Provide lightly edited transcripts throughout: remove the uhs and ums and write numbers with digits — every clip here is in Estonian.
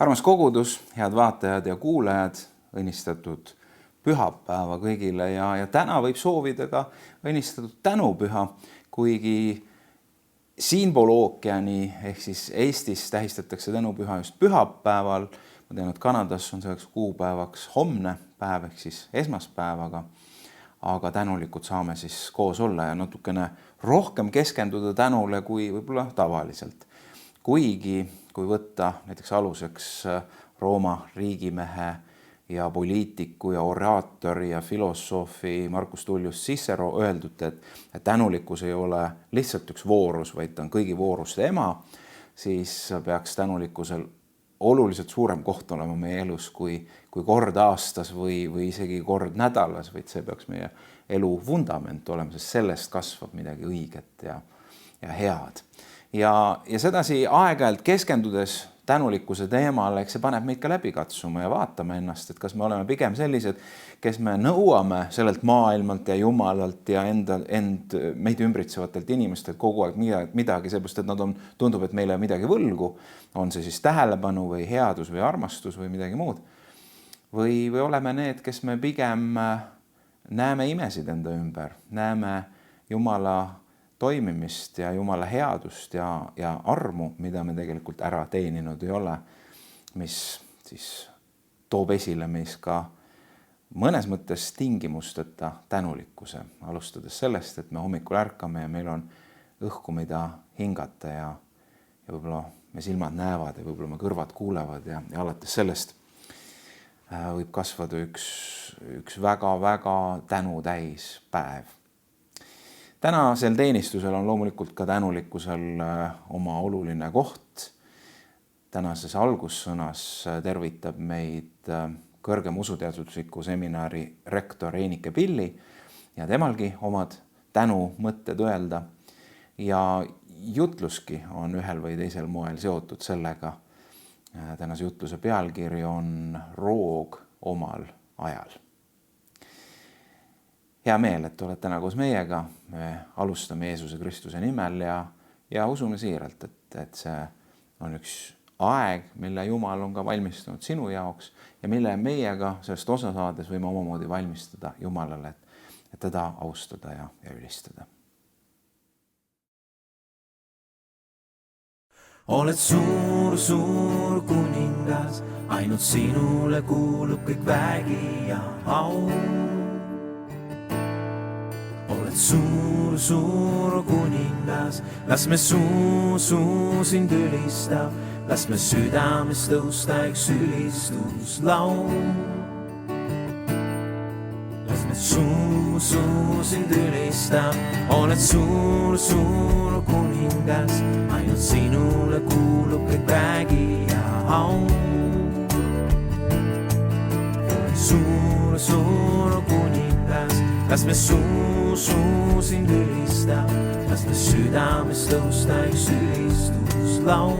Armas kogudus, head vaatajad ja kuulajad, õnnistatud pühapäeva kõigile ja täna võib soovida ka õnnistatud tänupüha, kuigi siinpool ookeani ehk siis Eestis tähistatakse tänupüha just pühapäeval. Ma tean, et Kanadas on selleks kuupäevaks homne päev ehk siis esmaspäevaga, aga tänulikud saame siis koos olla ja natukene rohkem keskenduda tänule kui võib-olla tavaliselt. Kuigi, kui võtta näiteks aluseks Rooma riigimehe ja poliitiku ja oraatori ja filosoofi Marcus Tullius Cicero öeldud, et tänulikkus ei ole lihtsalt üks voorus, vaid ta on kõigi vooruste ema, siis peaks tänulikkusel oluliselt suurem koht olema meie elus kui kord aastas või isegi kord nädalas, vaid see peaks meie elu vundament olema, sest sellest kasvab midagi õiget ja head. Ja sedasi aeg-ajalt keskendudes tänulikkuse teemale, eks see paneb meid ka läbi katsuma ja vaatame ennast, et kas me oleme pigem sellised, kes me nõuame sellelt maailmalt ja Jumalalt ja meid ümbritsevatelt inimestelt kogu aeg midagi, seepärast, et nad tundub, et meile midagi võlgu, on see siis tähelepanu või headus või armastus või midagi muud. Või oleme need, kes me pigem näeme imesid enda ümber, näeme Jumala toimimist ja Jumala headust ja armu, mida me tegelikult ära teeninud ei ole, mis siis toob esile meis ka mõnes mõttes tingimusteta tänulikkuse, alustades sellest, et me hommikul ärkame ja meil on õhku, mida hingata ja võib-olla me silmad näevad ja võib-olla me kõrvad kuulevad ja alates sellest võib kasvada üks väga-väga tänutäis päev. Tänasel teenistusel on loomulikult ka tänulikkusel oma oluline koht. Tänases algussõnas tervitab meid kõrgem usuteadusliku seminari rektor Eenike Pilli ja temalgi omad tänumõtted öelda. Ja jutluski on ühel või teisel moel seotud sellega. Tänase jutluse pealkiri on Roog omal ajal. Hea meel, et oled täna koos meiega. Me alustame Jeesuse Kristuse nimel ja usume siiralt, et see on üks aeg, mille Jumal on ka valmistunud sinu jaoks ja mille meiega sellest osa saades võime omamoodi valmistada Jumalale, et teda austada ja ülistada. Oled suur, suur kuningas, ainult sinule kuulub kõik vägi ja au. Oled suur, suur kuningas, las me suu sind ülistab, las me südames tõusta üks ülistuslaul. Las me suu sind ülistab, oled suur, suur kuningas, ainult sinule kuulub kõik vägi ja au. Oled suur, suur kuningas, las me suu sind ülistab, las me südames tõusta üks ülistuslaul.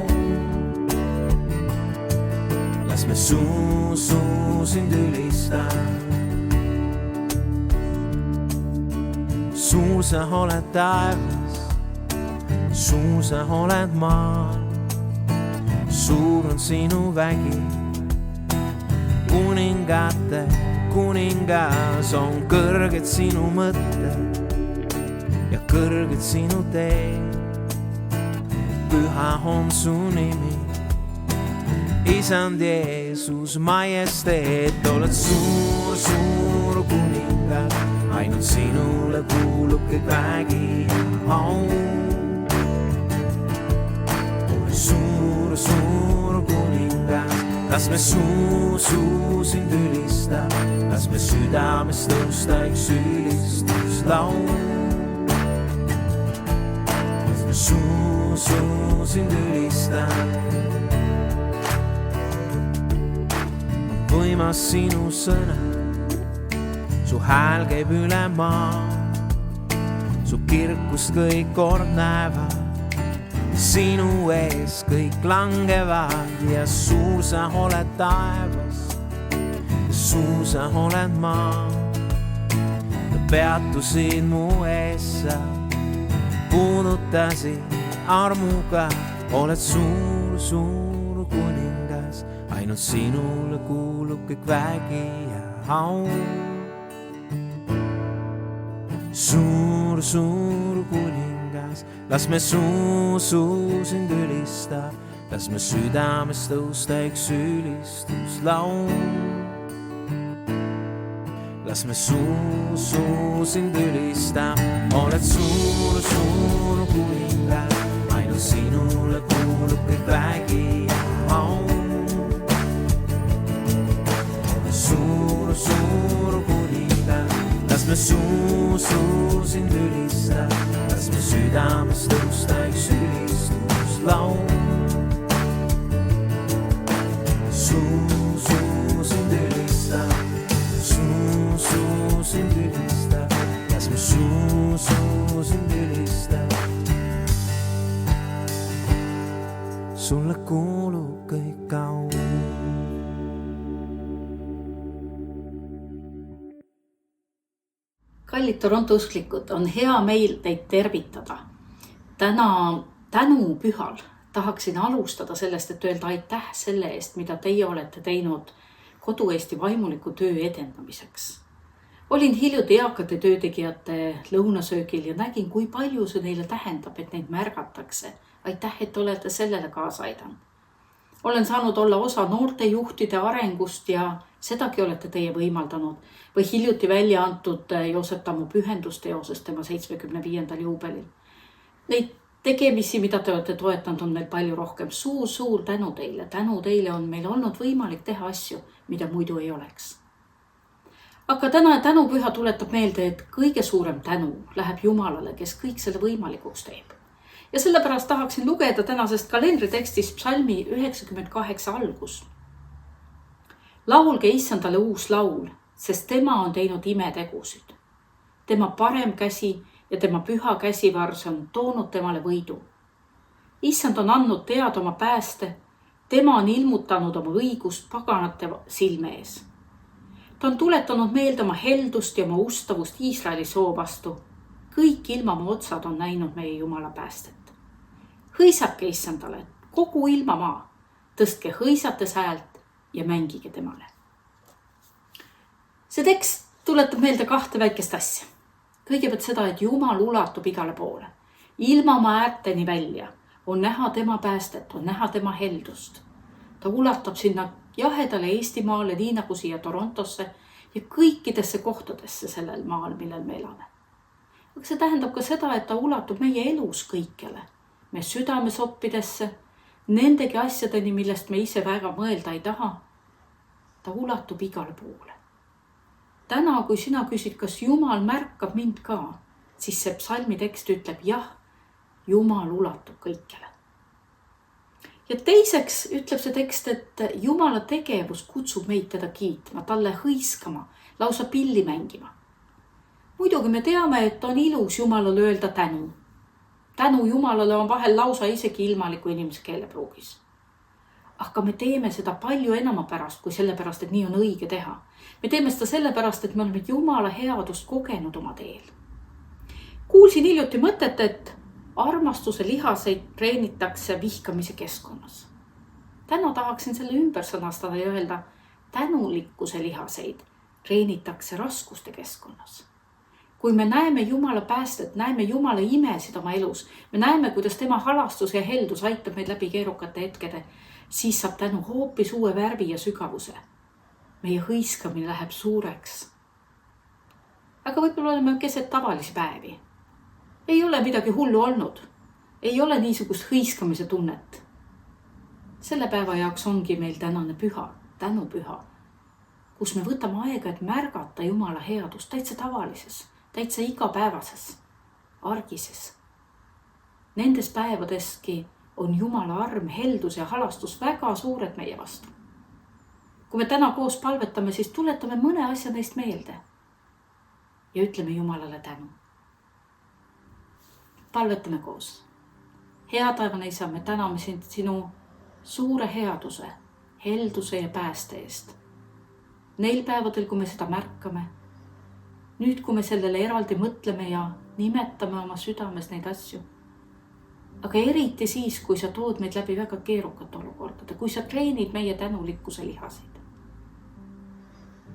Las me suu sind ülistab. Suur sa oled taevas, suur sa oled maal, suur on sinu vägi. Kuningate kuningas on kõrged sinu mõtted ja kõrged sinu teed. Püha on su nimi, Isand Jeesus majesteet. Oled suur, suur kuningas, ainult sinule kuulub kõik vägi ja au. Oled suur, suur kuningas, las me suu sind ülistab, las me südames tõusta üks ülistuslaul. Las me suu sind ülistab. Võimas sinu sõna, su hääl käib üle maa, su kirkust kõik kord näevad, sinu ees kõik langevad ja suur sa oled taevas, suur sa oled maa. Peatusid mu ees sa, puudutasid armuga, oled suur, suur kuningas, ainult sinule kuulub kõik vägi ja au. Suur kuningas, las me suu sind ülistab, las me südames tõusta üks ülistuslaul. Las me suu sind ülistab, oled suur kuningas, ainult sinule kuulub kõik vägi ja au. Suur kuningas, las me suu sind ülistab, las me südames tõusta üks ülistuslaul. Suu sind ülistab, suu sind ülistab, las me suu sind ülistab. Sulle kuulub kõik au. Kallid Toronto usklikud, on hea meil teid tervitada. Täna tänupühal tahaksin alustada sellest, et öelda aitäh selle eest, mida teie olete teinud Kodu-Eesti vaimuliku töö edendamiseks. Olin hiljuti eakate töötegijate lõunasöögil ja nägin, kui palju see neile tähendab, et neid märgatakse. Aitäh, et olete sellele kaasa aidanud. Olen saanud olla osa noorte juhtide arengust ja sedagi olete teie võimaldanud. Või hiljuti välja antud Joosep Tammu pühendusteosest tema 75. juubelil. Neid tegemisi, mida te olete toetanud, on meil palju rohkem. Suur tänu teile. Tänu teile on meil olnud võimalik teha asju, mida muidu ei oleks. Aga täna tänupüha tuletab meelde, et kõige suurem tänu läheb Jumalale, kes kõik selle võimalikuks teeb. Ja sellepärast tahaksin lugeda tänasest kalendritekstist psalmi 98 algus. Laulge Issandale uus laul, sest tema on teinud imetegusid. Tema parem käsi ja tema püha käsivars on toonud temale võidu. Issand on andnud teada oma pääste, tema on ilmutanud oma õigust paganate silme ees. Ta on tuletanud meelde oma heldust ja oma ustavust Iisraeli soo vastu. Kõik ilmamaa otsad on näinud meie Jumala päästet. Hõisake Issandale, kogu ilmamaa, tõstke hõisates häält ja mängige temale. See tekst tuletab meelde kahte väikest asja. Kõigepealt seda, et Jumal ulatub igale poole. Ilmamaa äärteni välja on näha tema päästet, on näha tema heldust. Ta ulatab sinna jahedale Eestimaale, nii nagu siia Torontosse ja kõikidesse kohtadesse sellel maal, millel me elame. Aga see tähendab ka seda, et ta ulatub meie elus kõikjale. Me südamesoppidesse, nendegi asjadeni, millest me ise väga mõelda ei taha. Ta ulatub igale poole. Täna, kui sina küsid, kas Jumal märkab mind ka, siis see psalmi tekst ütleb jah, Jumal ulatub kõikjale. Ja teiseks ütleb see tekst, et Jumala tegevus kutsub meid teda kiitma, talle hõiskama, lausa pilli mängima. Muidugi me teame, et on ilus Jumalale öelda tänu. Tänu Jumalale on vahel lausa isegi ilmaliku inimese keelepruugis. Aga me teeme seda palju enama pärast, kui sellepärast, et nii on õige teha. Me teeme seda sellepärast, et me oleme Jumala headust kogenud oma teel. Kuulsin hiljuti mõtet, et armastuse lihaseid treenitakse vihkamise keskkonnas. Täna tahaksin selle ümber sõnastada ja öelda, tänulikkuse lihaseid treenitakse raskuste keskkonnas. Kui me näeme Jumala päästet, näeme Jumala imesid oma elus, me näeme, kuidas tema halastus ja heldus aitab meid läbi keerukate hetkede, siis saab tänu hoopis uue värvi ja sügavuse. Meie hõiskamine läheb suureks. Aga võib-olla oleme keset tavalisi päevi. Ei ole midagi hullu olnud. Ei ole niisugust hõiskamise tunnet. Selle päeva jaoks ongi meil tänane püha, tänupüha, kus me võtame aega, et märgata Jumala headust täitsa tavalises, täitsa igapäevases, argises. Nendes päevadeski on Jumala arm, heldus ja halastus väga suured meie vastu. Kui me täna koos palvetame, siis tuletame mõne asja neist meelde ja ütleme Jumalale tänu. Palvetame koos. Hea taevane Isa, me täname sind sinu suure headuse, helduse ja pääste eest. Neil päevadel, kui me seda märkame, nüüd, kui me sellele eraldi mõtleme ja nimetame oma südames neid asju, aga eriti siis, kui sa tood meid läbi väga keerukate olukordade, kui sa treenid meie tänulikkuse lihasid.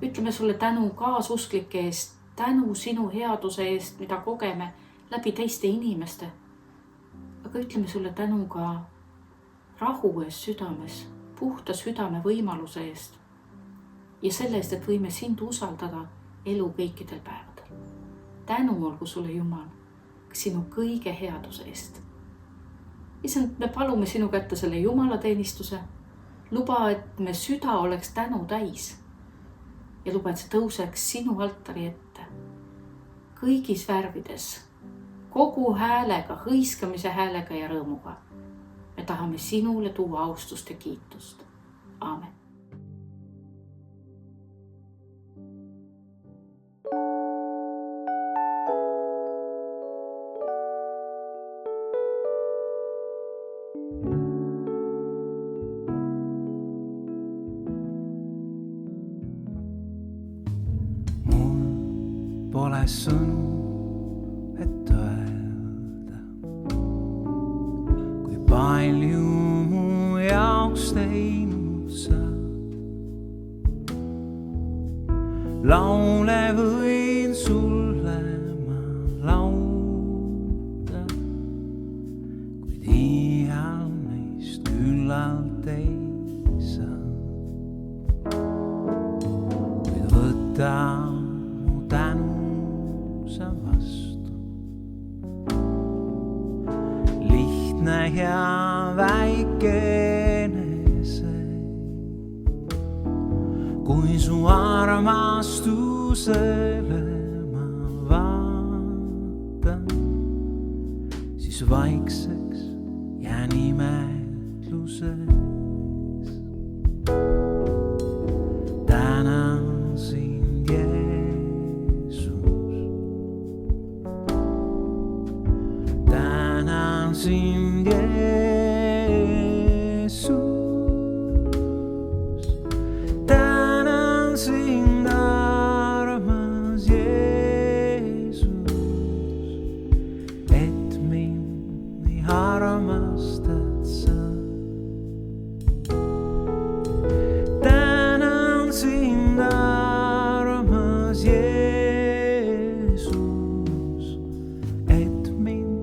Ütleme sulle tänu kaasusklike eest, tänu sinu headuse eest, mida kogeme läbi teiste inimeste. Aga ütleme sulle tänu ka rahu eest südames, puhta südame võimaluse eest ja selle eest, et võime sind usaldada elu kõikidel päevadel. Tänu olgu sulle, Jumal, sinu kõige headuse eest. Issand, me palume sinu kätte selle jumalateenistuse. Luba, et me süda oleks tänu täis ja luba, et see tõuseks sinu altari ette kõigis värvides, kogu häälega, hõiskamise häälega ja rõõmuga. Me tahame sinule tuua austust ja kiitust. Aamen. Pole sõnu, et öelda, kui palju mu jaoks teinud sa. Laule võin sulle ma lauda, kuid iial neist küllalt ei saa. Kuid võta mu tänu sa vastu. Lihtne ja väikene see, kui su armastusele ma vaatan, siis vaikseks jään imetluses. Tänan sind, sind, Jeesus. Tänan sind, armas Jeesus, et mind nii armastad sa. Tänan sind, armas Jeesus, et mind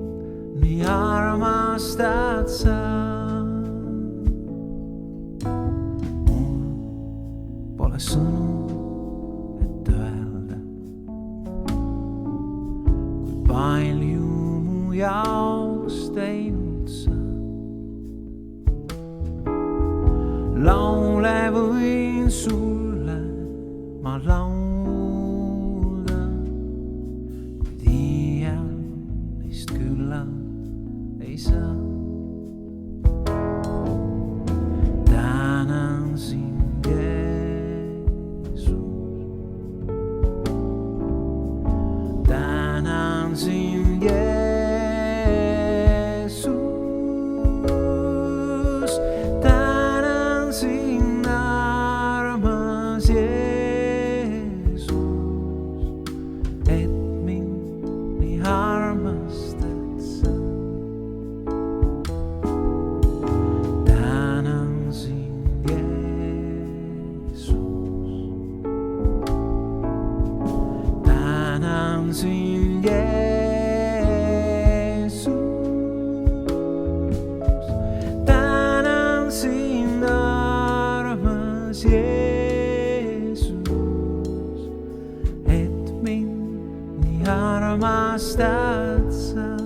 nii armastad sa. Mul pole sõnu, et öelda, kui palju mu jaoks teinud sa. Laule võin sulle ma laulda, kuid iial neist küllalt ei saa. Tänan sind, Jeesus. Tänan sind, Jeesus. Tänan sind, armas Jeesus, et mind nii armastad sa. Tänan sind, Jeesus. Tänan sind, Jeesus. Tänan sind, armas Jeesus, et mind nii armastad sa.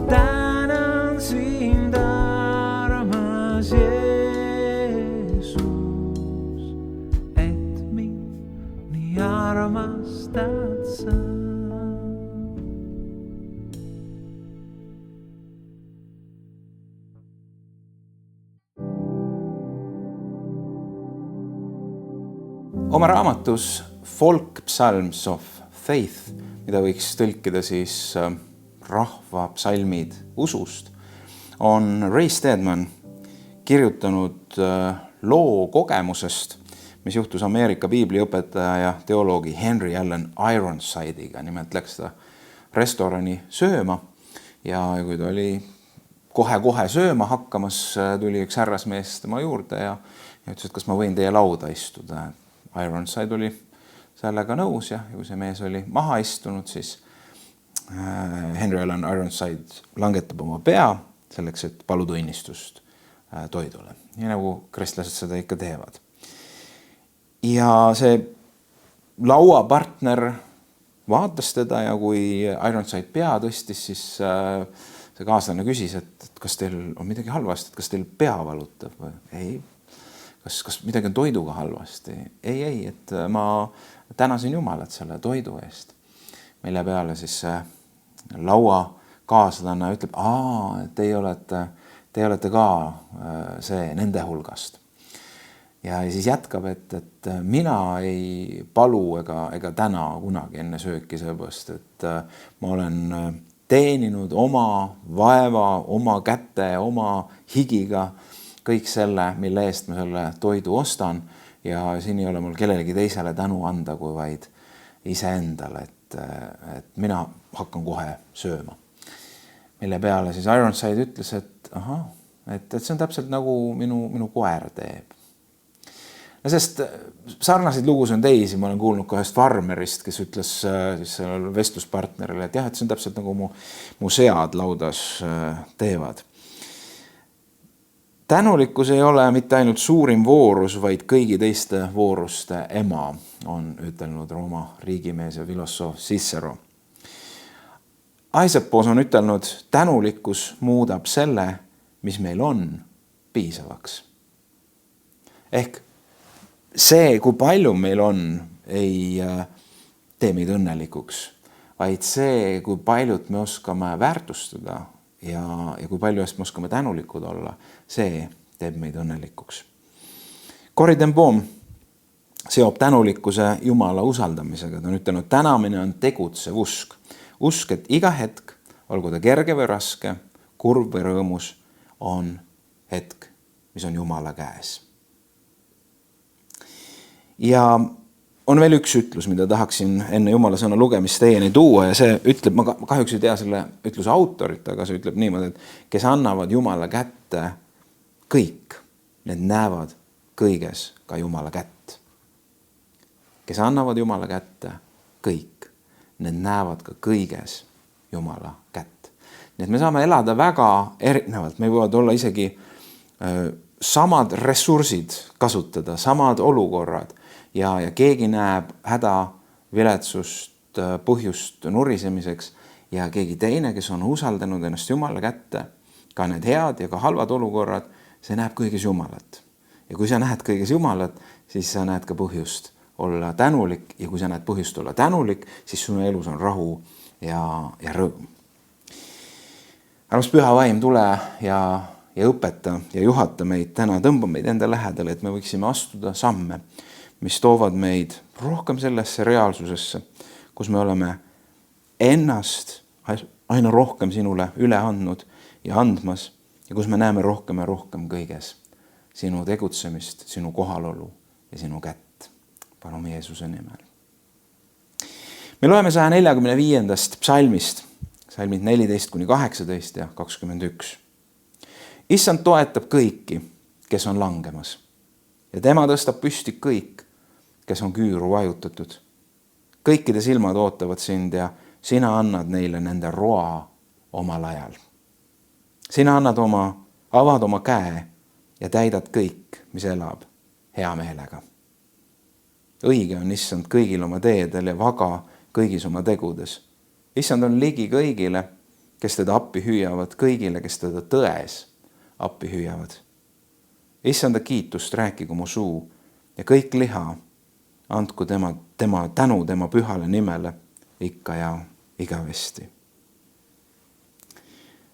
Tänan sind, armas Jeesus, et mind nii armastad sa. Oma raamatus Folk Psalms of Faith, mida võiks tõlkida siis rahva psalmid usust, on Ray Stedman kirjutanud loo kogemusest, mis juhtus Ameerika piibliõpetaja ja teoloogi Henry Allen Ironside'iga. Nimelt läks ta restorani sööma ja kui ta oli kohe-kohe sööma hakkamas, tuli üks härrasmees tema juurde ja ütles, et kas ma võin teie lauda istuda. Ironside oli sellega nõus ja kui see mees oli maha istunud, siis Henry Allan Ironside langetab oma pea selleks, et paluda õnnistust toidule. Nii nagu kristlased seda ikka teevad. Ja see lauapartner vaatas teda ja kui Ironside pea tõstis, siis see kaaslane küsis, et kas teil on midagi halvasti, et kas teil pea valutab või ei? Kas midagi on toiduga halvasti? Ei, et ma tänasin Jumalat selle toidu eest. Mille peale siis laua kaaslane ütleb, teie olete ka see nende hulgast. Ja siis jätkab, et mina ei palu ega täna kunagi enne sööki seepärast, et ma olen teeninud oma vaeva, oma käte, oma higiga kõik selle, mille eest ma selle toidu ostan ja siin ei ole mul kellelegi teisele tänu anda, kui vaid iseendale, et mina hakkan kohe sööma. Mille peale siis Ironside ütles, et see on täpselt nagu minu koer teeb. Sest sarnaseid lugus on teisi, ma olen kuulnud ka ühest farmerist, kes ütles siis sellele vestluspartnerile, et jah, et see on täpselt nagu mu sead laudas teevad. Tänulikkus ei ole mitte ainult suurim voorus, vaid kõigi teiste vooruste ema, on ütelnud Rooma riigimees ja filosoof Cicero. Aisepos on ütelnud, tänulikkus muudab selle, mis meil on, piisavaks. Ehk see, kui palju meil on, ei tee meid õnnelikuks, vaid see, kui paljut me oskame väärtustada ja kui palju eest me oskame tänulikud olla, see teeb meid õnnelikuks. Corrie ten Boom seob tänulikkuse Jumala usaldamisega. Ta on ütelnud, tänamine on tegutsev usk. Usk, et iga hetk, olgu ta kerge või raske, kurb või rõõmus, on hetk, mis on Jumala käes. Ja on veel üks ütlus, mida tahaksin enne Jumala sõna lugemist teieni tuua ja see ütleb, ma kahjuks ei tea selle ütluse autorit, aga see ütleb niimoodi, et kes annavad Jumala kätte kõik, need näevad kõiges ka Jumala kätt. Kes annavad Jumala kätte kõik, need näevad ka kõiges Jumala kätt. Nii et me saame elada väga erinevalt, me võivad olla isegi samad ressursid kasutada, samad olukorrad, ja keegi näeb häda, viletsust, põhjust nurisemiseks ja keegi teine, kes on usaldanud ennast Jumala kätte, ka need head ja ka halvad olukorrad, see näeb kõiges Jumalat. Ja kui sa näed kõiges Jumalat, siis sa näed ka põhjust olla tänulik ja kui sa näed põhjust olla tänulik, siis sinu elus on rahu ja rõõm. Armas püha vaim, tule ja õpeta ja juhata meid täna, tõmba meid enda lähedale, et me võiksime astuda samme, mis toovad meid rohkem sellesse reaalsusesse, kus me oleme ennast aina rohkem sinule üle andnud ja andmas ja kus me näeme rohkem ja rohkem kõiges sinu tegutsemist, sinu kohalolu ja sinu kätt. Palume Jeesuse nimel. Me loeme 145. psalmist, psalmid 14-18 ja 21. Issand toetab kõiki, kes on langemas ja tema tõstab püsti kõik, kes on küüru vajutatud. Kõikide silmad ootavad sind ja sina annad neile nende roa omal ajal. Sina avad oma käe ja täidad kõik, mis elab hea meelega. Õige on issand kõigil oma teedel ja vaga kõigis oma tegudes. Issand on ligi kõigile, kes teda appi hüüavad, kõigile, kes teda tões appi hüüavad. Issanda kiitust rääkigu mu suu ja kõik liha andku tema tänu tema pühale nimele ikka ja igavesti.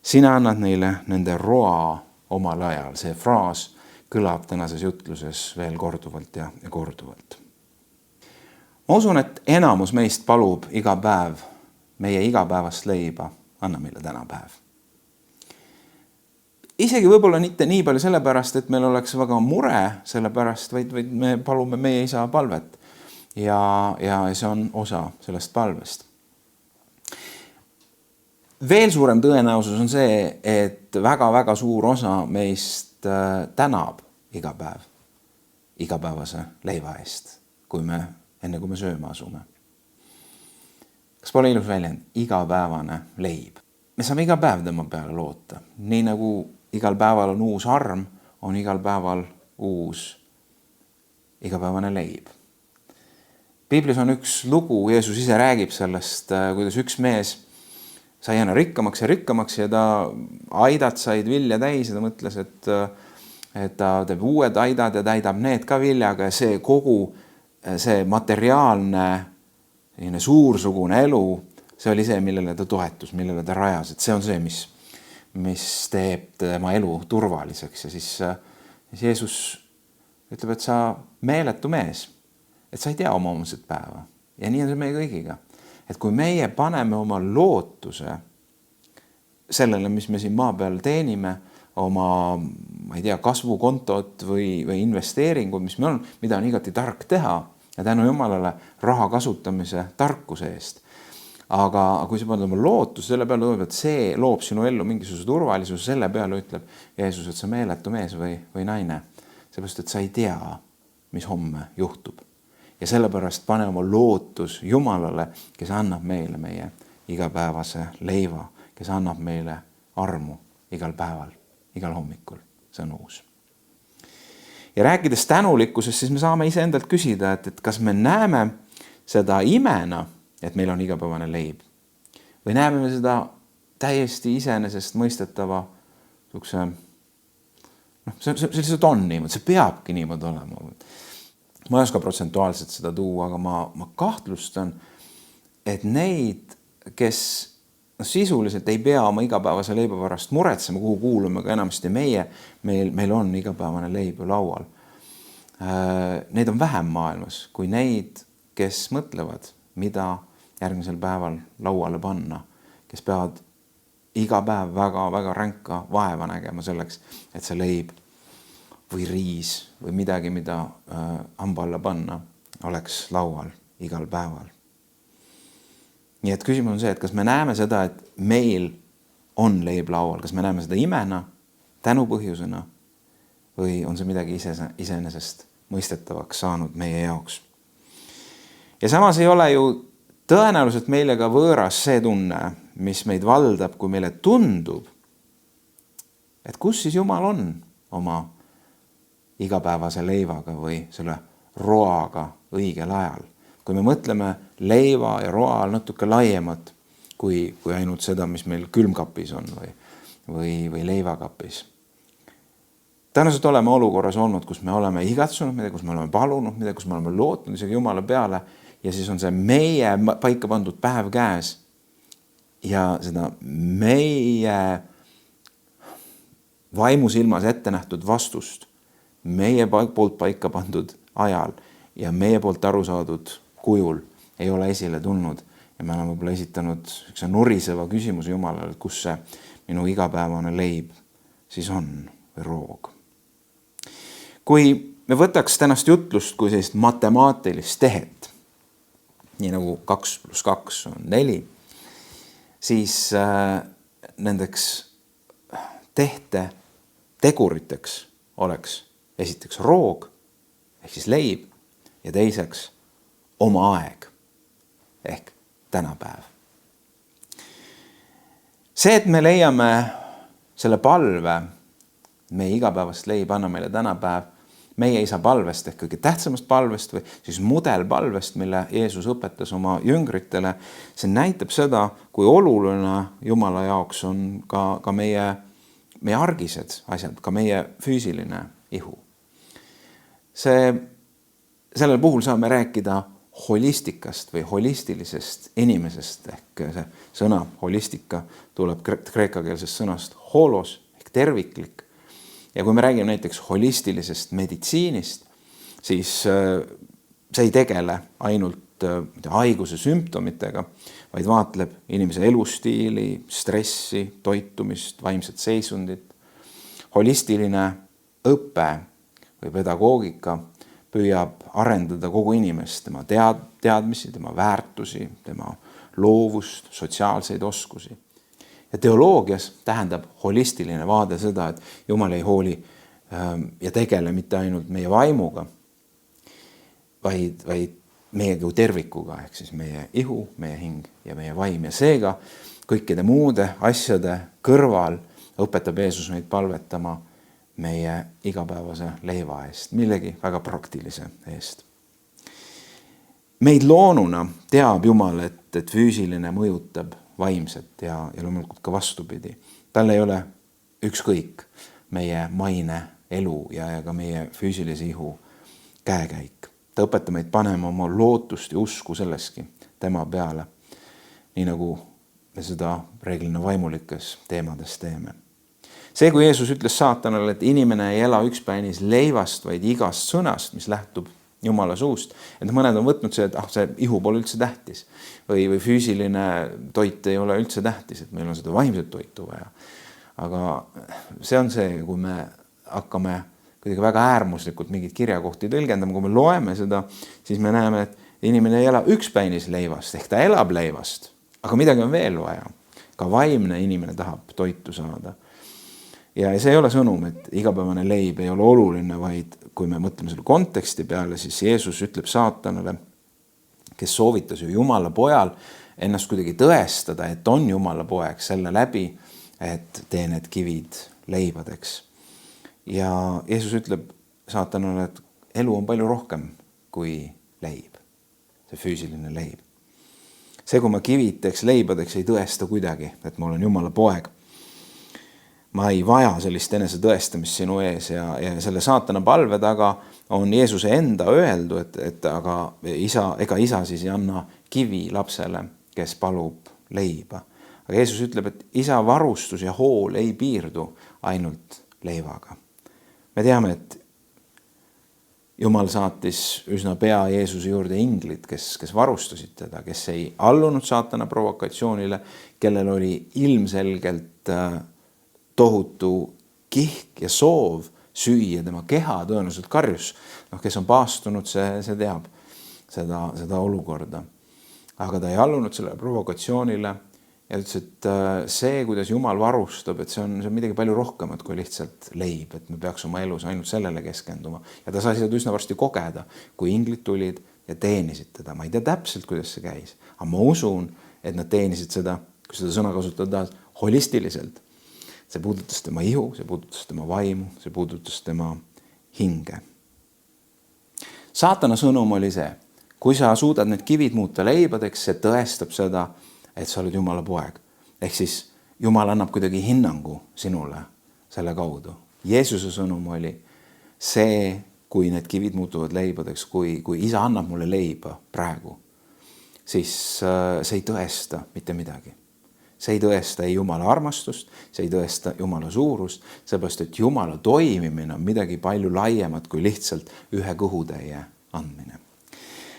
Sina annad neile nende roa omal ajal. See fraas kõlab tänases jutluses veel korduvalt ja korduvalt. Ma usun, et enamus meist palub iga päev meie igapäevast leiba. Anna meile täna päev. Isegi võib-olla mitte nii palju sellepärast, et meil oleks väga mure sellepärast, vaid me palume meie isa palvet ja see on osa sellest palvest. veel suurem tõenäosus on see, et väga-väga suur osa meist tänab iga päev igapäevase leiva eest, enne kui me sööma asume. Kas pole ilus väljend? Igapäevane leib. Me saame iga päev tema peale loota. Nii nagu igal päeval on uus arm, on igal päeval uus igapäevane leib. Piiblis on üks lugu, Jeesus ise räägib sellest, kuidas üks mees sai aina rikkamaks ja ta aidad said vilja täis ja ta mõtles, et ta teeb uued aidad ja täidab need ka viljaga ja see kogu see materiaalne suursugune elu, see oli see, millele ta toetus, millele ta rajas, et see on see, mis teeb tema elu turvaliseks ja siis Jeesus ütleb, et sa meeletu mees, et sa ei tea oma homset päeva ja nii on see meie kõigiga. Et kui meie paneme oma lootuse sellele, mis me siin maa peal teenime, oma, ma ei tea, kasvukontot või investeeringud, mis meil on, mida on igati tark teha ja tänu Jumalale raha kasutamise tarkuse eest. Aga kui sa paned oma lootuse selle peale, et see loob sinu ellu mingisuguse turvalisuse, selle peale ütleb Jeesus, et sa meeletu mees või naine. Seepärast, et sa ei tea, mis homme juhtub. Ja sellepärast pane oma lootus Jumalale, kes annab meile meie igapäevase leiva, kes annab meile armu igal päeval, igal hommikul. See on uus. Ja rääkides tänulikkusest, siis me saame ise endalt küsida, et kas me näeme seda imena, et meil on igapäevane leib. Või näeme me seda täiesti iseenesest mõistetava see lihtsalt on niimoodi, see peabki niimoodi olema. Ma ei oska protsentuaalselt seda tuua, aga ma kahtlustan, et neid, kes sisuliselt ei pea oma igapäevase leiba pärast muretsema, kuhu kuulume ka enamasti meil on igapäevane leib laual. Neid on vähem maailmas kui neid, kes mõtlevad, mida järgmisel päeval lauale panna, kes peavad iga päev väga-väga ränka vaeva nägema selleks, et see leib või riis või midagi, mida hamba alla panna, oleks laual igal päeval. Nii et küsimus on see, et kas me näeme seda, et meil on leib laual, kas me näeme seda imena, tänupõhjusena või on see midagi iseenesest mõistetavaks saanud meie jaoks. Ja samas ei ole ju tõenäoliselt meile ka võõras see tunne, mis meid valdab, kui meile tundub, et kus siis Jumal on oma igapäevase leivaga või selle roaga õigel ajal. Kui me mõtleme leiva ja roa natuke laiemat kui ainult seda, mis meil külmkapis on või leivakapis. Tõenäoliselt oleme olukorras olnud, kus me oleme igatsunud midagi, kus me oleme palunud midagi, kus me oleme lootnud isegi Jumala peale ja siis on see meie paika pandud päev käes ja seda meie vaimusilmas ette nähtud vastust meie poolt paika pandud ajal ja meie poolt aru saadud kujul ei ole esile tulnud ja me oleme võib-olla esitanud üks nuriseva küsimuse Jumalale, et kus see minu igapäevane leib siis on või roog. Kui me võtaks tänast jutlust kui sellist matemaatilist tehet, nii nagu 2 + 2 on 4, siis nendeks teguriteks oleks esiteks roog ehk siis leib ja teiseks oma aeg ehk tänapäev. See, et me leiame selle palve, meie igapäevast leib anna meile tänapäev, meie isa palvest ehk kõige tähtsamast palvest või siis mudelpalvest, mille Jeesus õpetas oma jüngritele, see näitab seda, kui oluline Jumala jaoks on ka meie argised asjad, ka meie füüsiline ihu. Sellel puhul saame rääkida holistikast või holistilisest inimesest ehk see sõna holistika tuleb kreekakeelsest sõnast holos ehk terviklik. Ja kui me räägime näiteks holistilisest meditsiinist, siis see ei tegele ainult haiguse sümptomitega, vaid vaatleb inimese elustiili, stressi, toitumist, vaimset seisundit. Holistiline õpe või pedagoogika püüab arendada kogu inimest, tema teadmisi, tema väärtusi, tema loovust, sotsiaalseid oskusi. Ja teoloogias tähendab holistiline vaade seda, et Jumal ei hooli ja tegele mitte ainult meie vaimuga, vaid meie kui tervikuga, ehk siis meie ihu, meie hing ja meie vaim. Ja seega kõikide muude asjade kõrval õpetab Jeesus meid palvetama meie igapäevase leiva eest, millegi väga praktilise eest. Meid loonuna teab Jumal, et füüsiline mõjutab vaimset ja loomulikult ka vastupidi. Tal ei ole ükskõik meie maine, elu ja ka meie füüsilise ihu käekäik. Ta õpetab meid panema oma lootust ja usku selleski tema peale, nii nagu me seda reeglina vaimulikes teemades teeme. See, kui Jeesus ütles saatanale, et inimene ei ela ükspäinis leivast, vaid igast sõnast, mis lähtub Jumala suust, et mõned on võtnud see, et see ihu pole üldse tähtis või füüsiline toit ei ole üldse tähtis, et meil on seda vaimset toitu vaja. Aga see on see, kui me hakkame kuidagi väga äärmuslikult mingid kirjakohti tõlgendama, kui me loeme seda, siis me näeme, et inimene ei ela ükspäinis leivast, ehk ta elab leivast, aga midagi on veel vaja. Ka vaimne inimene tahab toitu saada. Ja see ei ole sõnum, et igapäevane leib ei ole oluline, vaid kui me mõtleme selle konteksti peale, siis Jeesus ütleb saatanale, kes soovitas ju Jumala pojal ennast kuidagi tõestada, et on Jumala poeg selle läbi, et tee need kivid leibadeks. Ja Jeesus ütleb saatanale, et elu on palju rohkem kui leib, see füüsiline leib. See, kui ma kivid teeks leibadeks, ei tõesta kuidagi, et ma olen Jumala poeg. Ma ei vaja sellist enese tõestamist sinu ees ja selle saatana palve taga on Jeesuse enda öeldu, et aga isa siis ei anna kivi lapsele, kes palub leiba. Aga Jeesus ütleb, et isa varustus ja hool ei piirdu ainult leivaga. Me teame, et Jumal saatis üsna pea Jeesuse juurde inglid, kes varustasid teda, kes ei allunud saatana provokatsioonile, kellel oli ilmselgelt tohutu kihk ja soov süüa tema keha, tõenäoliselt karjus. Kes on paastunud, see teab seda olukorda. Aga ta ei allunud selle provokatsioonile ja ütles, et see, kuidas Jumal varustab, et see on midagi palju rohkemat kui lihtsalt leib, et me peaks oma elus ainult sellele keskenduma. Ja ta sai seda üsna varsti kogeda, kui inglid tulid ja teenisid teda. Ma ei tea täpselt, kuidas see käis, aga ma usun, et nad teenisid seda, kui seda sõna kasutada, holistiliselt. See puudutas tema ihu, see puudutas tema vaimu, see puudutas tema hinge. Saatana sõnum oli see, kui sa suudad need kivid muuta leibadeks, see tõestab seda, et sa oled Jumala poeg. Ehk siis Jumal annab kuidagi hinnangu sinule selle kaudu. Jeesuse sõnum oli see, kui need kivid muutuvad leibadeks, kui isa annab mulle leiba praegu, siis see ei tõesta mitte midagi. See ei tõesta ei Jumala armastust, see ei tõesta Jumala suurust, seepärast, et Jumala toimimine on midagi palju laiemat kui lihtsalt ühe kõhutäie andmine.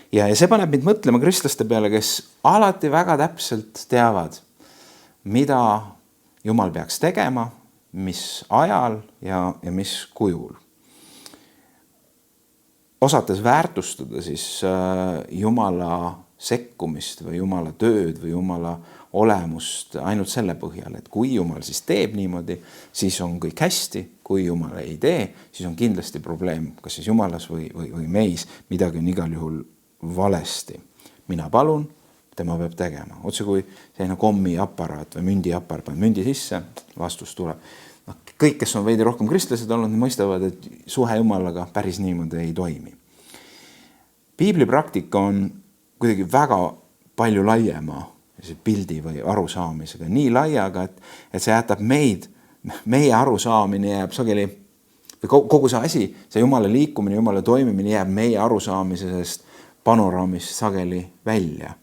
Ja see paneb mind mõtlema kristlaste peale, kes alati väga täpselt teavad, mida Jumal peaks tegema, mis ajal ja mis kujul. Osates väärtustada siis Jumala sekkumist või Jumala tööd või Jumala olemust ainult selle põhjal, et kui Jumal siis teeb niimoodi, siis on kõik hästi, kui Jumal ei tee, siis on kindlasti probleem, kas siis Jumalas või meis, midagi on igal juhul valesti. Mina palun, tema peab tegema. Otse kui selline kommiaparaat või mündiaparaat, mündi sisse, vastus tuleb. Kõik, kes on veidi rohkem kristlased olnud, mõistavad, et suhe Jumalaga päris niimoodi ei toimi. Piiblipraktika on kuidagi väga palju laiema pildi või arusaamisega. Nii laiaga, et see jätab meie arusaamine jääb sageli, või kogu see asi, see Jumala liikumine, Jumala toimimine jääb meie arusaamisest panoraamist sageli välja.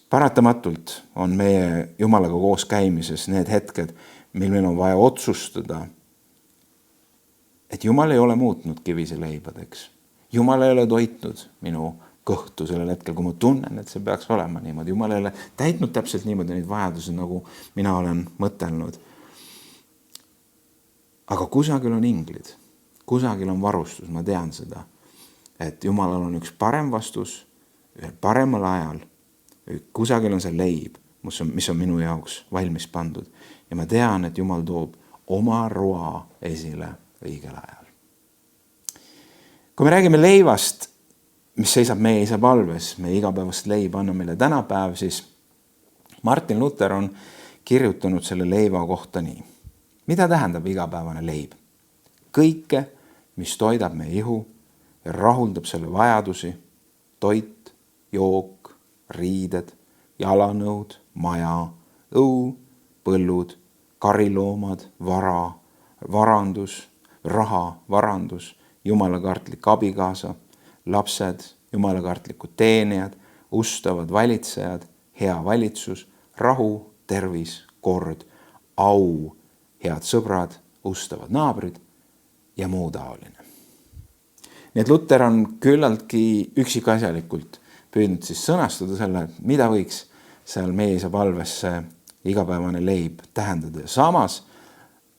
Paratamatult on meie Jumalaga koos käimises need hetked, mil meil on vaja otsustada, et Jumal ei ole muutnud kivise leibadeks. Jumal ei ole toitnud minu kõhtu sellel hetkel, kui ma tunnen, et see peaks olema niimoodi. Jumal ei ole täitnud täpselt niimoodi neid vajadusi, nagu mina olen mõtelnud. Aga kusagil on inglid, kusagil on varustus, ma tean seda, et Jumalal on üks parem vastus, ühel paremal ajal, kusagil on see leib, mis on minu jaoks valmis pandud. Ja ma tean, et Jumal toob oma roa esile õigel ajal. Kui me räägime leivast, mis seisab meie isa palves, meie igapäevast leiba annab meile tänapäev, siis Martin Luther on kirjutanud selle leiva kohta nii. Mida tähendab igapäevane leib? Kõike, mis toidab meie ihu ja rahuldab selle vajadusi, toit, jook, riided, jalanõud, maja, õu, põllud, kariloomad, vara, varandus, raha, varandus, jumalakartlik abikaasa, lapsed, jumalakartlikud teenijad, ustavad valitsejad, hea valitsus, rahu, tervis, kord, au, head sõbrad, ustavad naabrid ja muu taoline. Nii et Luther on küllaltki üksikasjalikult püüdnud siis sõnastada selle, mida võiks seal meie isa palves see igapäevane leib tähendada. Samas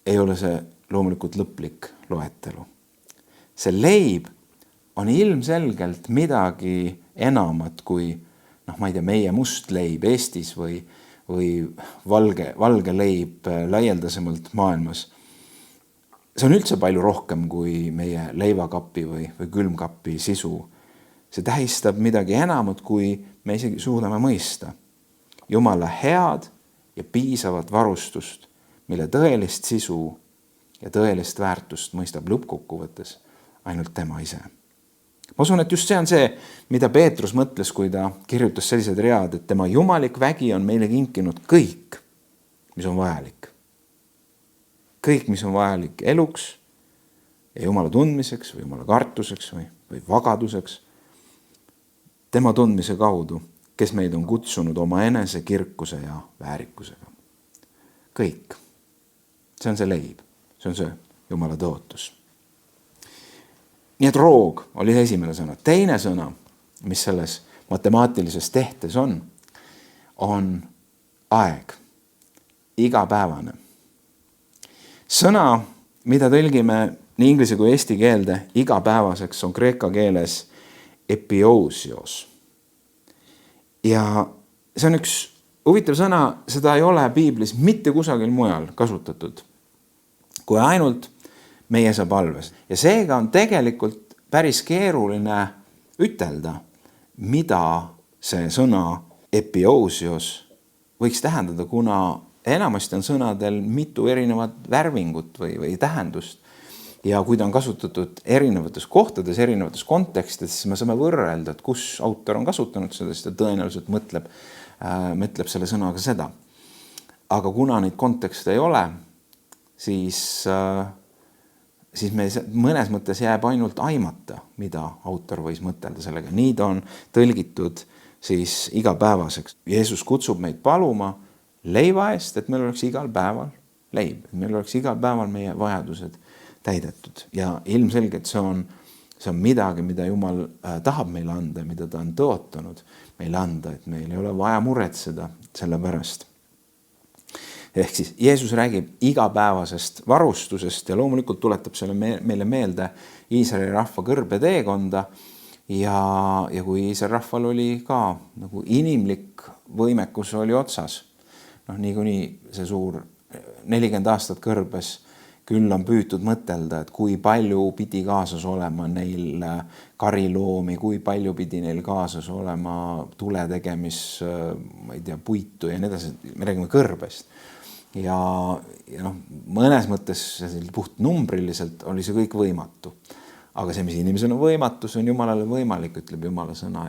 ei ole see loomulikult lõplik loetelu. See leib on ilmselgelt midagi enamat kui ma ei tea, meie must leib Eestis või valge leib laialdasemalt maailmas. See on üldse palju rohkem kui meie leivakapi või külmkapi sisu. See tähistab midagi enamat, kui me isegi suudame mõista. Jumala head ja piisavat varustust, mille tõelist sisu ja tõelist väärtust mõistab lõppkokkuvõttes ainult tema ise. Ma usun, et just see on see, mida Peetrus mõtles, kui ta kirjutas sellised read, et tema jumalik vägi on meile kinkinud kõik, mis on vajalik. Kõik, mis on vajalik eluks ja Jumala tundmiseks või Jumala kartuseks või vagaduseks. Tema tundmise kaudu, kes meid on kutsunud oma enese kirkuse ja väärikusega. Kõik. See on see leib. See on see Jumala tõotus. Nii et roog oli esimene sõna. Teine sõna, mis selles matemaatilises tehtes on aeg. Igapäevane. Sõna, mida tõlgime nii inglise kui eesti keelde igapäevaseks, on kreeka keeles epiousios. Ja see on üks huvitav sõna, seda ei ole piiblis mitte kusagil mujal kasutatud, kui ainult meie isa palves. Ja seega on tegelikult päris keeruline ütelda, mida see sõna epiousios võiks tähendada, kuna enamasti on sõnadel mitu erinevat värvingut või tähendust. Ja kui ta on kasutatud erinevates kohtades, erinevates kontekstides, siis me saame võrrelda, et kus autor on kasutanud seda, siis ta tõenäoliselt mõtleb selle sõnaga seda. Aga kuna neid kontekste ei ole, siis me mõnes mõttes jääb ainult aimata, mida autor võis mõtelda sellega. Nii ta on tõlgitud siis igapäevaseks. Jeesus kutsub meid paluma leiva eest, et meil oleks igal päeval leib. Meil oleks igal päeval meie vajadused täidetud. Ja ilmselgelt see on midagi, mida Jumal tahab meile anda, mida ta on tõotanud meile anda, et meil ei ole vaja muretseda selle pärast. Ehk siis Jeesus räägib igapäevasest varustusest ja loomulikult tuletab selle meile meelde Iisraeli rahva kõrbeteekonda ja kui Iisraeli rahval oli ka nagu inimlik võimekus oli otsas. Niikuinii see suur 40 aastat kõrbes küll on püütud mõtelda, et kui palju pidi kaasas olema neil kariloomi, kui palju pidi neil kaasas olema tule tegemis, ma ei tea, puitu ja nii edasi. Me räägime kõrbest. Ja mõnes mõttes puht numbriliselt oli see kõik võimatu. Aga see, mis inimesel on võimatu, see on Jumalale võimalik, ütleb Jumala sõna.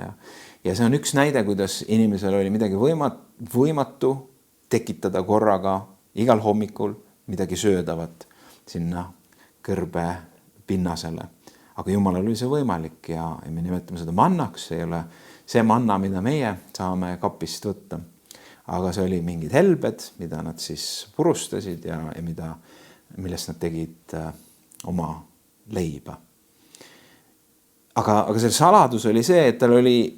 Ja see on üks näide, kuidas inimesel oli midagi võimatu tekitada korraga igal hommikul midagi söödavat sinna kõrbe pinnasele. Aga Jumalal oli see võimalik ja me nimetame seda mannaks. See ei ole see manna, mida meie saame kapist võtta. Aga see oli mingid helbed, mida nad siis purustasid ja millest nad tegid oma leiba. Aga selle saladus oli see, et tal oli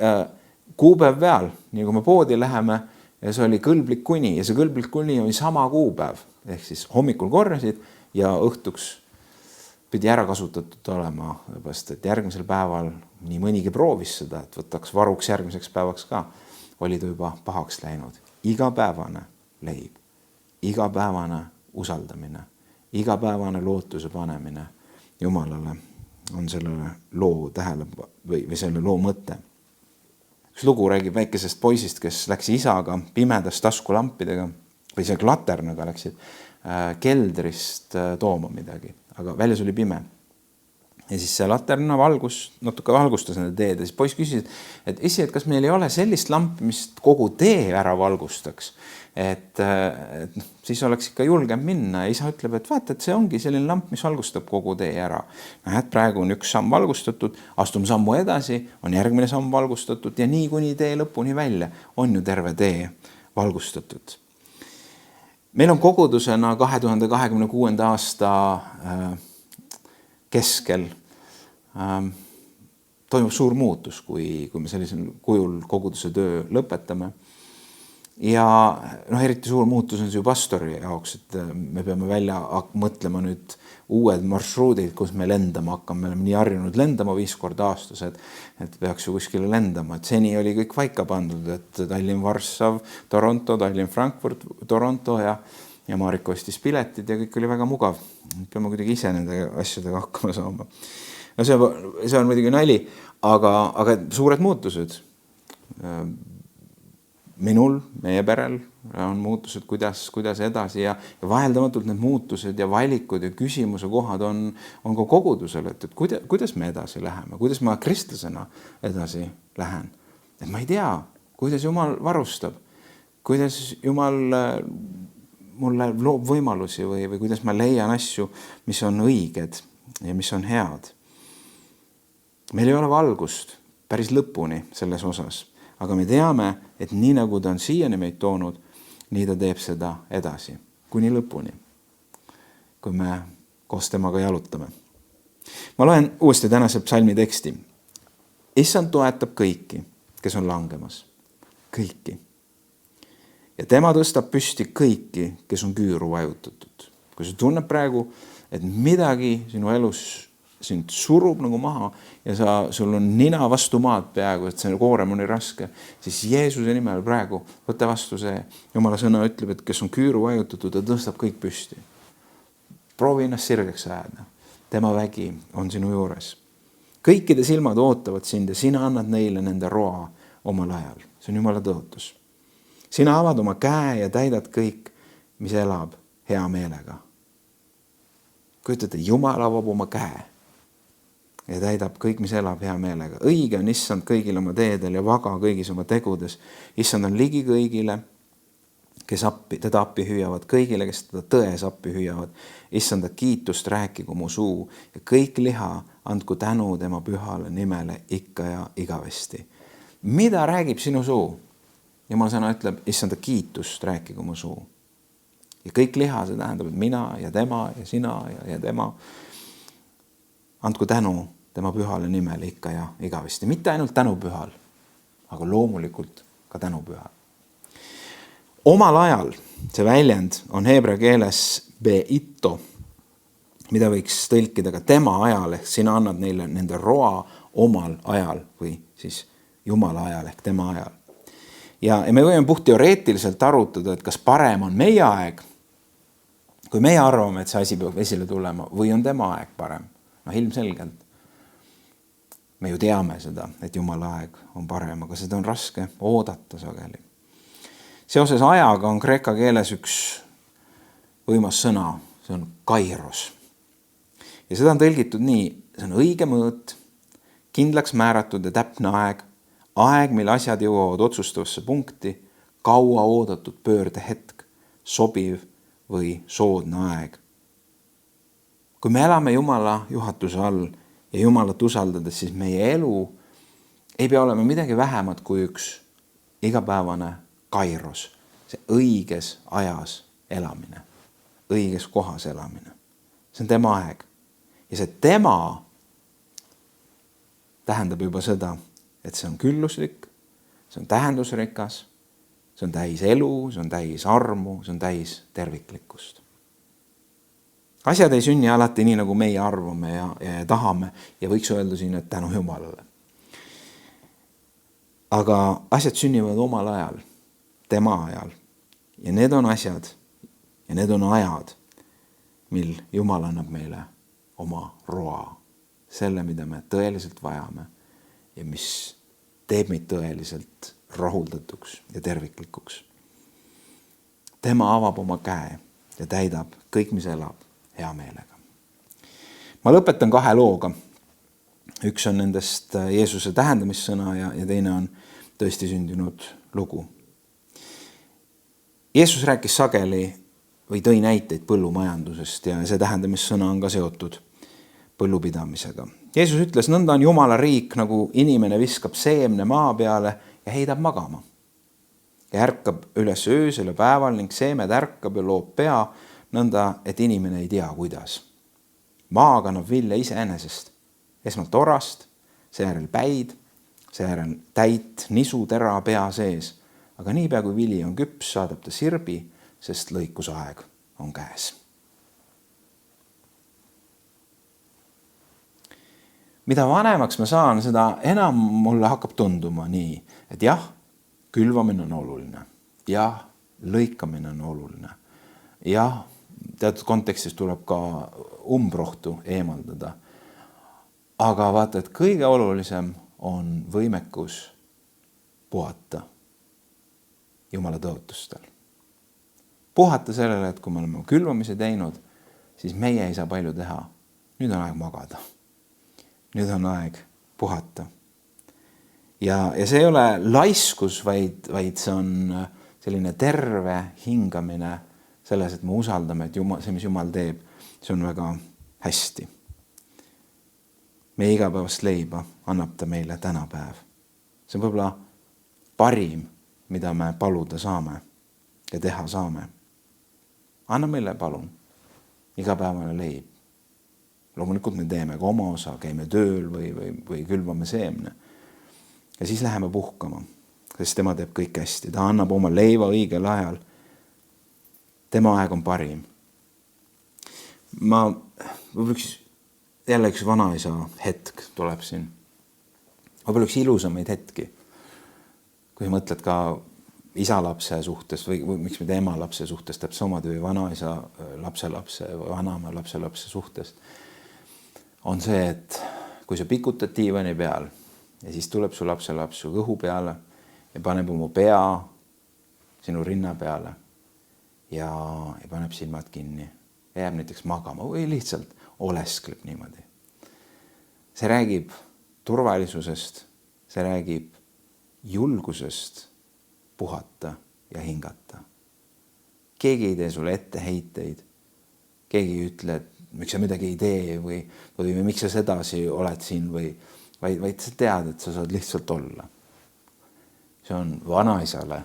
kuupäev peal, nii kui me poodi läheme, ja see oli kõlblik kuni ja see kõlblik kuni oli sama kuupäev. Ehk siis hommikul korrasid ja õhtuks pidi ära kasutatud olema, et järgmisel päeval nii mõnigi proovis seda, et võtaks varuks järgmiseks päevaks ka, oli ta juba pahaks läinud. igapäevane leib, igapäevane usaldamine, igapäevane lootuse panemine Jumalale on sellele loo või selle loo mõte. Üks lugu räägib väikesest poisist, kes läks isaga pimedas taskulampidega või see klaternaga läksid keldrist tooma midagi, aga väljas oli pime. Ja siis see laterna natuke valgustas nende teed ja siis poiss küsis, et isi, et kas meil ei ole sellist lampi, mis kogu tee ära valgustaks, et siis oleks ikka julgem minna ja isa ütleb, et vaata, et see ongi selline lamp, mis valgustab kogu tee ära. Näed, praegu on üks samm valgustatud, astume sammu edasi, on järgmine samm valgustatud ja nii kuni tee lõpuni välja on ju terve tee valgustatud. Meil on kogudusena 2026. aasta keskel toimub suur muutus, kui me sellisel kujul koguduse töö lõpetame. Ja eriti suur muutus on see ju pastori jaoks, et me peame välja mõtlema nüüd uued marsruudid, kus me lendama hakkame. Me oleme nii harjunud lendama 5 korda aastas, et peaks ju kuskile lendama. Et seni oli kõik paika pandud, et Tallinn, Varssav, Toronto, Tallinn, Frankfurt, Toronto ja Mariko ostis piletid ja kõik oli väga mugav. Peame kuidagi ise nende asjadega hakkama saama. No see on muidugi nali, aga suured muutused. Minul, meie perel on muutused, kuidas edasi ja vaheldamatult need muutused ja valikud ja küsimuse kohad on ka kogudusel, et kuidas me edasi läheme, kuidas ma kristlasena edasi lähen. Et ma ei tea, kuidas Jumal varustab, kuidas Jumal mulle loob võimalusi või kuidas ma leian asju, mis on õiged ja mis on head. Meil ei ole valgust päris lõpuni selles osas. Aga me teame, et nii nagu ta on siiani meid toonud, nii ta teeb seda edasi, kuni lõpuni, kui me koos temaga jalutame. Ma loen uuesti tänase psalmi teksti. Issand toetab kõiki, kes on langemas. Kõiki. Ja tema tõstab püsti kõiki, kes on küüru vajutatud. Kui sa tunned praegu, et midagi sinu elus sind surub nagu maha ja sul on nina vastu maad peaaegu, et see koorem on nii raske, siis Jeesuse nimel praegu võta vastu see. Jumala sõna ütleb, et kes on küüru vajutatud, ta tõstab kõik püsti. Proovi ennast sirgeks ajada. Tema vägi on sinu juures. Kõikide silmad ootavad sind ja sina annad neile nende roa omal ajal. See on Jumala tõotus. Sina avad oma käe ja täidad kõik, mis elab hea meelega. Kujutate, Jumal avab oma käe ja täidab kõik, mis elab hea meelega. Õige on Issand kõigil oma teedel ja vaga kõigis oma tegudes. Issand on ligi kõigile, kes teda appi hüüavad, kõigile, kes teda tões appi hüüavad. Issanda kiitust rääkigu mu suu ja kõik liha andku tänu tema pühale nimele ikka ja igavesti. Mida räägib sinu suu? Jumal sõna ütleb, Issanda kiitust rääkigu mu suu. Ja kõik liha, see tähendab, et mina ja tema ja sina ja tema. Andku tänu tema pühale nimel ikka ja igavesti. Mitte ainult tänupühal, aga loomulikult ka tänupühal. Omal ajal, see väljend on heebrea keeles beito, mida võiks tõlkida ka tema ajal, ehk sina annad neile nende roa omal ajal või siis Jumala ajal ehk tema ajal. Ja me võime puht teoreetiliselt arutada, et kas parem on meie aeg, kui meie arvame, et see asi peab esile tulema, või on tema aeg parem. Ilmselgelt. Me ju teame seda, et Jumala aeg on parem, aga seda on raske oodata sageli. Seoses ajaga on kreeka keeles üks võimas sõna, see on kairos. Ja seda on tõlgitud nii, see on õige mõõt, kindlaks määratud ja täpne aeg, mil asjad jõuavad otsustavasse punkti, kaua oodatud pöördehetk, sobiv või soodne aeg. Kui me elame Jumala juhatuse all ja Jumalat usaldades, siis meie elu ei pea olema midagi vähemat kui üks igapäevane kairos, see õiges ajas elamine, õiges kohas elamine. See on tema aeg. Ja see tema tähendab juba seda, et see on külluslik, see on tähendusrikas, see on täis elu, see on täis armu, see on täis terviklikkust. Asjad ei sünni alati nii, nagu meie arvame ja tahame ja võiks öelda siin, et tänu Jumalale. Aga asjad sünnivad omal ajal, tema ajal. Ja need on asjad ja need on ajad, mil Jumal annab meile oma roa. Selle, mida me tõeliselt vajame ja mis teeb meid tõeliselt rahuldatuks ja terviklikuks. Tema avab oma käe ja täidab kõik, mis elab hea meelega. Ma lõpetan 2 looga. Üks on nendest Jeesuse tähendamissõna ja teine on tõesti sündinud lugu. Jeesus rääkis sageli või tõi näiteid põllumajandusest ja see tähendamissõna on ka seotud põllupidamisega. Jeesus ütles, nõnda on Jumala riik, nagu inimene viskab seemne maa peale ja heidab magama. Ja ärkab üles öösel ja päeval ning seemed ärkab ja loob pea, nõnda, et inimene ei tea, kuidas. Maa kannab vilja iseenesest. Esmalt orast, seejärel päid, seejärel täit, nisu tera pea sees. Aga niipea kui vili on küps, saadab ta sirbi, sest lõikusaeg on käes. Mida vanemaks ma saan, seda enam mulle hakkab tunduma nii, et jah, külvamine on oluline. Jah, lõikamine on oluline. Jah, teatud kontekstis tuleb ka umbrohtu eemaldada. Aga vaata, et kõige olulisem on võimekus puhata Jumala tõotustel. Puhata sellele, et kui me oleme külvamise teinud, siis meie ei saa palju teha. Nüüd on aeg magada. Nüüd on aeg puhata. Ja see ei ole laiskus, vaid see on selline terve hingamine selles, et me usaldame, et see, mis Jumal teeb, see on väga hästi. Meie igapäevast leiba annab ta meile tänapäev. See on võib-olla parim, mida me paluda saame ja teha saame. Anna meile palun igapäevane leib. Loomulikult me teeme ka oma osa, käime tööl või külvame seemne. Ja siis läheme puhkama, sest tema teeb kõik hästi. Ta annab oma leiva õigel ajal. Tema aeg on parim. Jälle üks vanaisa hetk tuleb siin. Võib-olla üks ilusamaid hetki, kui mõtled ka isa lapse suhtes või miks mitte ema lapse suhtes, täpselt samad või vanaisa lapse või vanaema lapse suhtes, on see, et kui sa pikutad diivani peal ja siis tuleb su laps su kõhu peale ja paneb oma pea sinu rinna peale ja paneb silmad kinni ja jääb näiteks magama või lihtsalt oleskleb niimoodi. See räägib turvalisusest, see räägib julgusest puhata ja hingata. Keegi ei tee sulle etteheiteid, keegi ei ütle, et miks sa midagi ei tee või miks sa sedasi oled siin vaid sa tead, et sa saad lihtsalt olla. See on vanaisale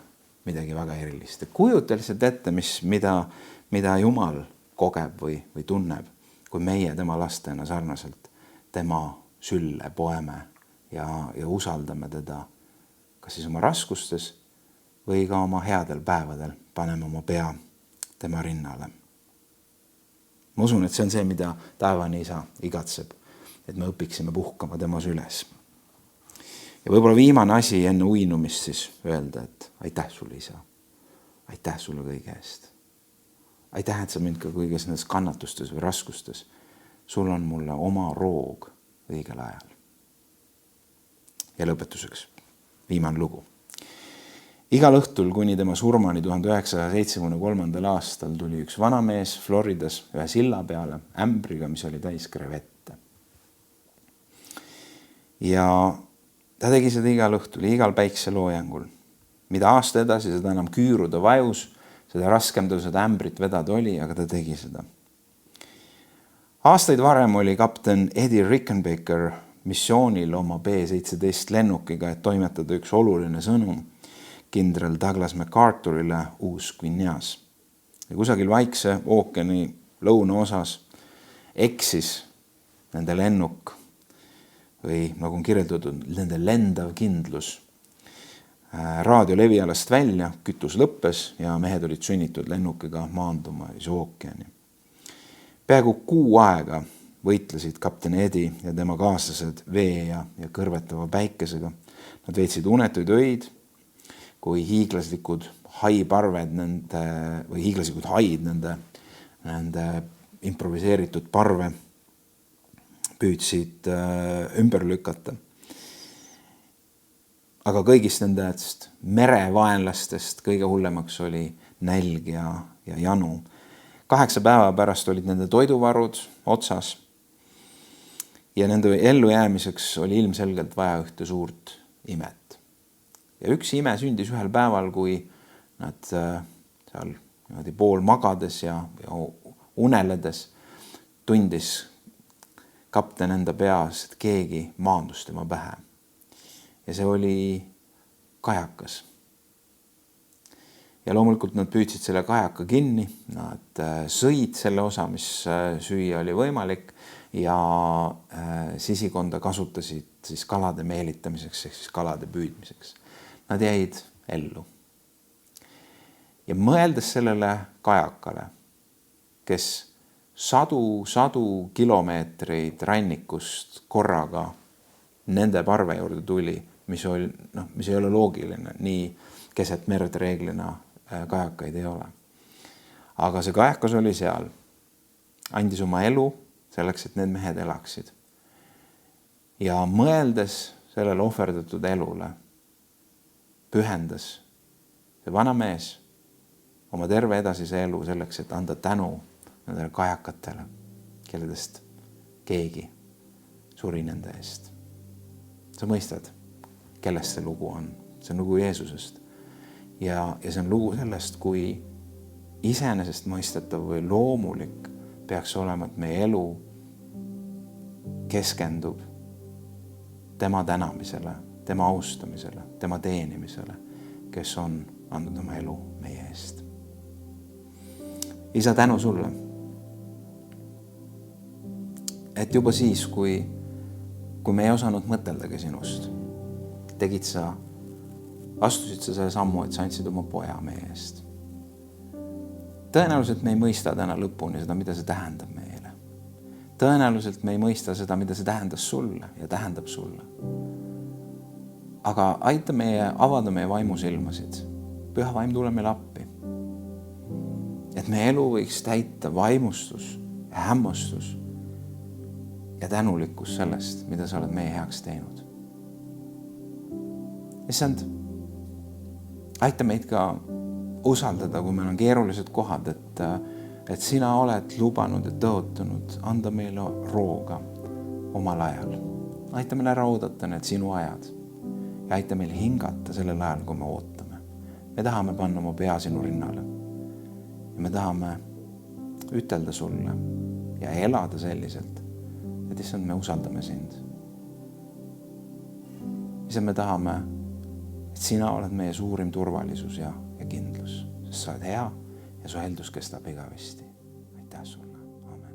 midagi väga erilist. Kujuta lihtsalt ette, mida Jumal kogeb või tunneb, kui meie tema lastena sarnaselt tema sülle poeme ja usaldame teda kas siis oma raskustes või ka oma headel päevadel paneme oma pea tema rinnale. Ma usun, et see on see, mida taevane isa igatseb, et me õpiksime puhkama tema süles. Ja võib-olla viimane asi enne uinumist siis öelda, et aitäh sulle, isa. Aitäh sulle kõige eest. Aitäh, et sa mind ka kõiges nendes kannatustes või raskustes. Sul on mulle oma roog õigel ajal. Ja lõpetuseks, viimane lugu. Igal õhtul kuni tema surmani 1973. aastal tuli üks vanamees Floridas ühe silla peale ämbriga, mis oli täis krevette. Ja ta tegi seda igal õhtul, igal päikseloojangul. Mida aasta edasi, seda enam küüru ta vajus, seda raskem ta seda ämbrit vedada oli, aga ta tegi seda. Aastaid varem oli kapten Eddie Rickenbacker missioonil oma B-17 lennukiga, et toimetada üks oluline sõnum kindral Douglas MacArthurile Uus-Guineas. Ja kusagil Vaikse ookeani lõunaosas eksis nende lennuk või nagu on kirjeldatud, nende lendav kindlus raadio levialast välja, kütus lõppes ja mehed olid sunnitud lennukiga maanduma ookeani. Peaaegu 6 aega võitlesid kapten Eddie ja tema kaaslased vee ja kõrvetava päikesega. Nad veetsid unetuid öid, kui hiiglaslikud haiparved nende või hiiglaslikud haid nende improviseeritud parve püüdsid ümber lükata. Aga kõigist nendest merevaenlastest kõige hullemaks oli nälg ja janu. 8 päeva pärast olid nende toiduvarud otsas ja nende ellujäämiseks oli ilmselgelt vaja ühte suurt imet. Ja üks ime sündis ühel päeval, kui nad seal pool magades ja uneledes tundis kapten enda peas, et keegi maandus tema pähe. Ja see oli kajakas. Ja loomulikult nad püüdsid selle kajaka kinni, nad sõid selle osa, mis süüa oli võimalik ja sisikonda kasutasid siis kalade meelitamiseks ehk siis kalade püüdmiseks. Nad jäid ellu. Ja mõeldes sellele kajakale, kes sadu kilomeetreid rannikust korraga nende parve juurde tuli, mis ei ole loogiline, nii keset merd reeglina kajakaid ei ole. Aga see kajakas oli seal, andis oma elu selleks, et need mehed elaksid. Ja mõeldes sellele ohverdatud elule, pühendas see vana mees oma terve edasise elu selleks, et anda tänu nendele kajakatele, kelledest keegi suri nende eest. Sa mõistad, kellest see lugu on. See on lugu Jeesusest. Ja see on lugu sellest, kui iseenesest mõistetav või loomulik peaks olema, et meie elu keskendub tema tänamisele, tema austamisele, tema teenimisele, kes on andnud oma elu meie eest. Isa, tänu sulle, et juba siis, kui me ei osanud mõteldagi sinust, astusid sa selle sammu, et sa andsid oma poja meie eest. Tõenäoliselt me ei mõista täna lõpuni seda, mida see tähendab meile. Tõenäoliselt me ei mõista seda, mida see tähendas sulle ja tähendab sulle. Aga aita avada meie vaimusilmasid. Püha vaim, tule meile appi. Et meie elu võiks täita vaimustus ja hämmastus ja tänulikkus sellest, mida sa oled meie heaks teinud. Issand, aita meid ka usaldada, kui meil on keerulised kohad, et sina oled lubanud ja tõotanud anda meile rooga omal ajal. Aita meil ära oodata need sinu ajad ja aita meil hingata sellel ajal, kui me ootame. Me tahame panna oma pea sinu rinnale ja me tahame ütelda sulle ja elada selliselt, et issand, me usaldame sind. Issand, me tahame, et sina oled meie suurim turvalisus ja kindlus, sest sa oled hea ja su heldus kestab igavesti. Aitäh sulle. Amen.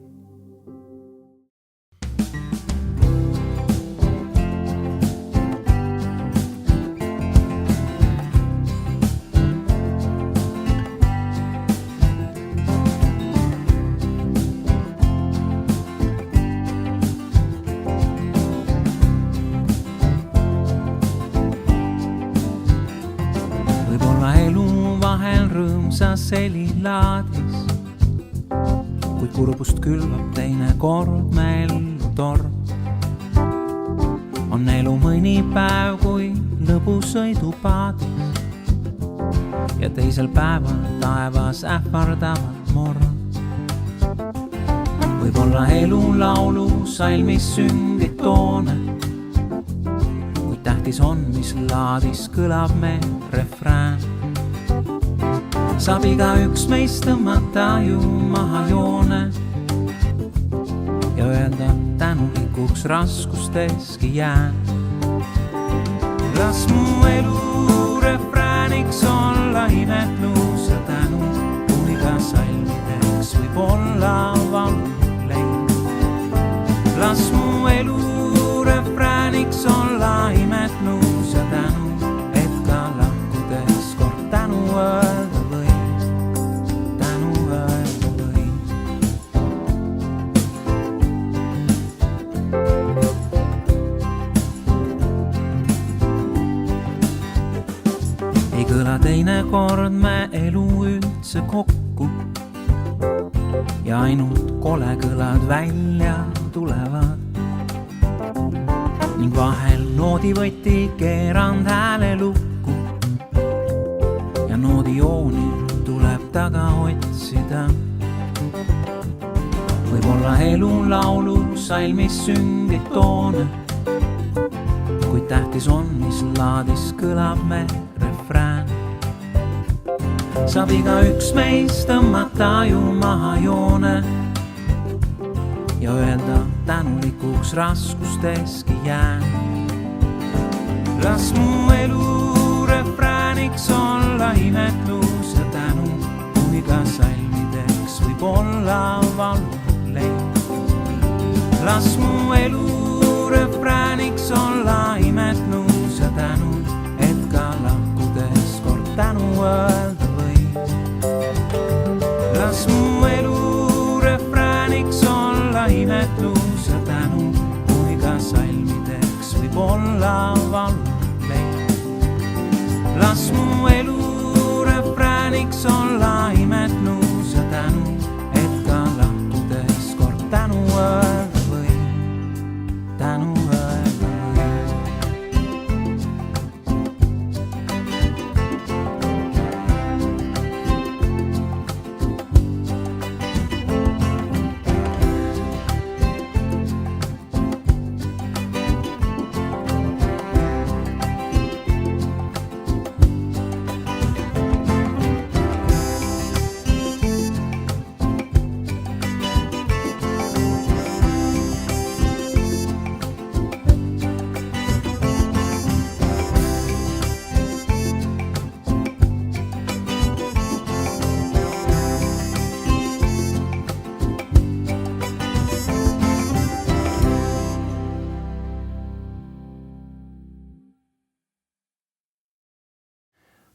Rõõmsas helilaadis, kuid kurbust külvab teine kord me ellu torm. On elu mõni päev kui lõbusõidupaadis ja teisel päeval taevas ähvardavad morn. Võib-olla elu laulu salmis süngid toone, kuid tähtis on, mis laadis kõlab me refrään. Saab iga üks meist tõmmata ju maha joone ja öelda tänulikuks raskusteski jään. Las mu elu refrääniks olla imetlus ja tänu, kui ka salmideks võib olla valulein. Las mu elu refrääniks olla imetlus ja tänu, et ka lahkudes kord tänu öelda. Kõla teine kord me kokku ja ainult kolekõlad välja tulevad. Ning vahel noodivõti keerand hääle lukku ja noodijoonil tuleb taga otsida. Võib-olla elulaulu salmis süngid toone, kuid tähtis on, mis laadis kõlab me refrään. Saab igaüks meist tõmmata ju maha joone ja öelda tänulikuks raskusteski jään. Las mu elu refrääniks olla imetlus ja tänu, kui ka salmideks võib olla valu leid. Las mu elu refrääniks olla imetlus ja tänu, et ka lahkudes kord tänu öelda. Las mu elu refrääniks olla imetlus ja tänu, kui ka salmideks võib olla valu leid. Las mu elu refrääniks olla imetlus ja tänu, et ka lahkudes kord tänu öelda või, tänu öelda või.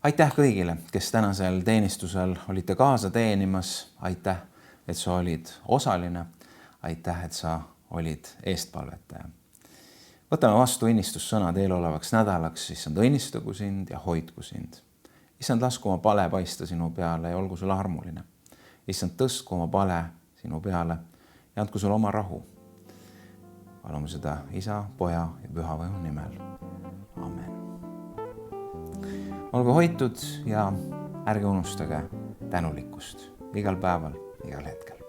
Aitäh kõigile, kes tänasel teenistusel olite kaasa teenimas. Aitäh, et sa olid osaline. Aitäh, et sa olid eestpalvetaja. Võtame vastu õnnistussõnad eelolevaks nädalaks. Issand, õnnistagu sind ja hoidku sind. Issand, lasku oma pale paista sinu peale ja olgu sulle armuline. Issand, tõstku oma pale sinu peale ja andku sulle oma rahu. Palume seda Isa, Poja ja Püha Vaimu nimel. Amen. Olgu hoitud ja ärge unustage tänulikkust igal päeval, igal hetkel.